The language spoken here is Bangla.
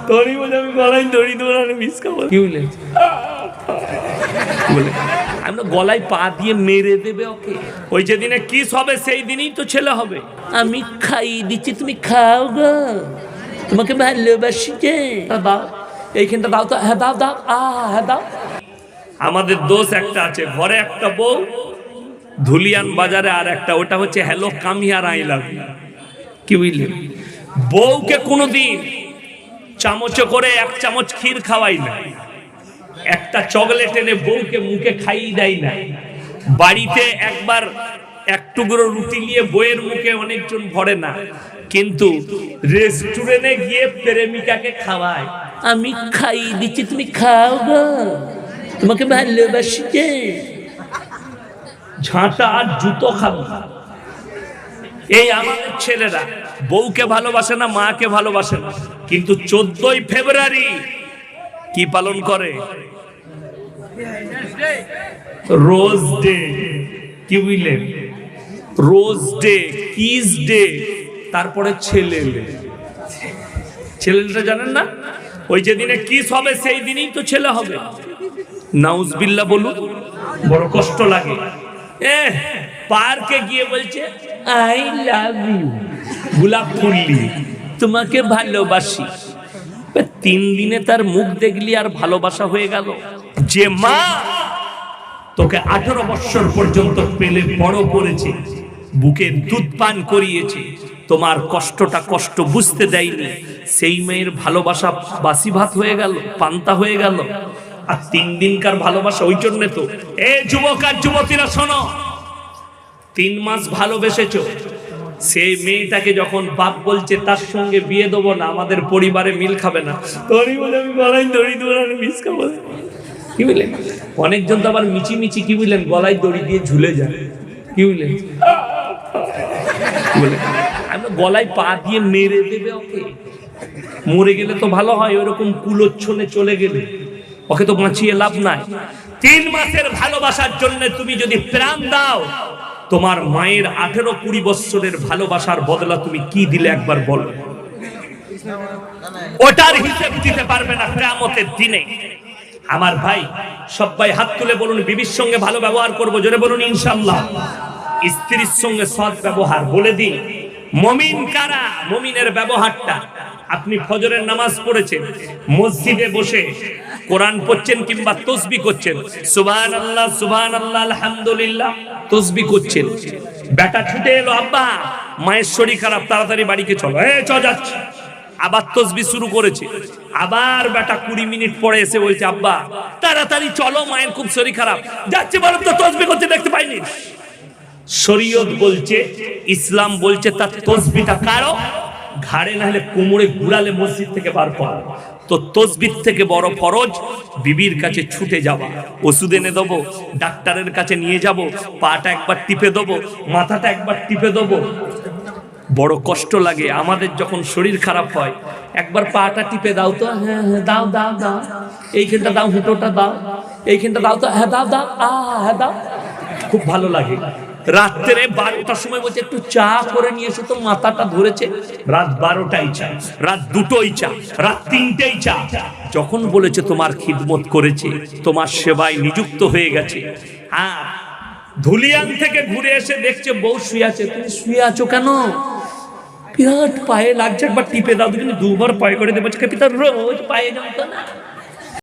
তোরই বলে আমি গলায় দড়ি দৌড়ানো মিস খাবো। কি বলে বলে আমরা গলায় পা দিয়ে মেরে দেবে ওকে। ওই যেদিনে কিস হবে সেই দিনই তো ছেলে হবে। আমি খাইয়ে দিচ্ছি, তুমি খাও গো, তোমাকে ভালোবাসি যে, দাও এইখানটা দাও তো। হ্যাঁ দাও দাও, হ্যাঁ দাও। আমাদের দোষ একটা আছে, ঘরে একটা বউ, ধুলিয়ান বাজারে আর একটা, ওটা হচ্ছে hello come here I love you. কি বুঝলেন? বউকে কোনোদিন চামচে করে এক চামচ ক্ষীর খাওয়াই না, একটা চকলেট এনে বউকে মুখে খাইয়ে দেয় না। বাড়িতে একবার এক টুকরো রুটি নিয়ে বউয়ের মুখে অনেকজন ভরে না, কিন্তু রেস্টুরেন্টে গিয়ে প্রেমিকাকে খাওয়ায়। আমি খাইয়ে দিচ্ছি, তুমি খাও গো, তোমাকে ভালোবাসি যে। ঝাঁটা আর জুতো খাবো। এই আমাদের ছেলেরা বউকে ভালোবাসে না, মাকে ভালোবাসে না, কিন্তু 14ই ফেব্রুয়ারি কি পালন করে? Rose day. কি বুঝলেন? রোজ ডে, কিস ডে, তারপরে ছেলে ডে। ছেলেটা জানেন না? ওই যেদিনে কিস হবে সেই দিনই তো ছেলে হবে। নাউজবিল্লাহ বলুন, বড় কষ্ট লাগে। পার্কে গিয়ে বলছে আই লাভ ইউ, গোলাপ ফুল নিয়ে, তোমাকে ভালোবাসি। 3 দিনে তার মুখ দেখলি আর ভালোবাসা হয়ে গেল। যে মা তোকে 18 বছর পর্যন্ত পেলে বড় করেছে, বুকে দুধ পান করিয়েছে, তোমার কষ্টটা কষ্ট বুঝতে দেয়নি, সেই মেয়ের ভালোবাসা বাসি ভাত হয়ে গেল, পান্তা হয়ে গেল। আর 3 দিনকার ভালোবাসা। ওই জন্য তো যুবক আর যুবতীরা শোনো, 3 মাস ভালোবেসেছো, সেই মেয়েটাকে যখন বাপ বলছে তার সঙ্গে বিয়ে দেবো না, আমাদের পরিবারে মিল খাবে না, তোরই বলে আমি গলায় দড়ি দৌড়ানো মিস খাবো। কি বুঝলেন? অনেকজন তো আবার মিচি মিচি, কি বুঝলেন, গলায় দড়ি দিয়ে ঝুলে যায়। কি বুঝলেন? আমরা গলায় পা দিয়ে মেরে দেবে ওকে। মরে গেলে তো ভালো হয়, ওরকম কুলোচ্ছনে চলে গেলে ওকে তো বাঁচিয়ে লাভ নাই। 3 মাসের ভালোবাসার জন্য তুমি যদি প্রাণ দাও, তোমার মায়ের 18-20 বছরের ভালোবাসার বদলা তুমি কি দিলে একবার বলো। ওটার হিসেব দিতে পারবে না কিয়ামতের দিনে। আমার ভাই, সবাই হাত তুলে বলুন, বিবির সঙ্গে ভালো ব্যবহার করব, জোরে বলুন ইনশাআল্লাহ। স্ত্রীর সঙ্গে সৎ ব্যবহার। বলে দিন মুমিন কারা, মুমিনের ব্যবহারটা। আপনি ফজরের নামাজ পড়েছেন, মসজিদে বসে কোরআন পড়ছেন কিংবা তাসবিহ করছেন, সুবহানাল্লাহ সুবহানাল্লাহ আলহামদুলিল্লাহ তাসবিহ করছেন। বেটা ছুটে এলো, আব্বা মায়ের শরীর খারাপ, তাড়াতাড়ি বাড়িতে চলো। যাচ্ছে। আবার তাসবিহ শুরু করেছে। আবার বেটা 20 মিনিট পরে এসে বলছে, আব্বা তাড়াতাড়ি চলো, মায়ের খুব শরীর খারাপ। যাচ্ছে বলেন তো তাসবিহ করতে দেখতে পাইনি। শরীয়ত বলছে, ইসলাম বলছে তার তাসবিহটা কারো ঘাড়ে না হলে কোমরে ঘুরালে মসজিদ থেকে বার করা। তো তাসবিহ থেকে বড় ফরজ বিবির কাছে ছুটে যাওয়া। ওষুধ এনে দেবো, ডাক্তারের কাছে নিয়ে যাব, পাটা একবার টিপে দেবো, মাথাটা একবার টিপে দেবো। বড় কষ্ট লাগে আমাদের যখন শরীর খারাপ হয়, একবার পাটা টিপে দাও তো। হ্যাঁ হ্যাঁ দাও দাও দাও, এইখানটা দাও, হুটোটা দাও, এইখানটা দাও তো। হ্যাঁ দাও দাও, হ্যাঁ দাও। খুব ভালো লাগে। রাত্রে 12টার সময় বলছে একটু চা করে নিয়ে এসো তো, মাথাটা ধরেছে। রাত 12টাই চা, রাত 2টোই চা, রাত 3টেই চা। যখন বলেছে তোমার খিদমত করেছে, তোমার সেবায় নিযুক্ত হয়ে গেছে। আর ধুলিয়ান থেকে ঘুরে এসে দেখছে বউ শুয়ে আছে। তুমি শুয়ে আছো কেন? বিরাট পায়ে লাগছে, একবার টিপে দাও। কিন্তু 2বার পায়ে করে দেবো, পিতা রোজ পায়ে যাও তো না।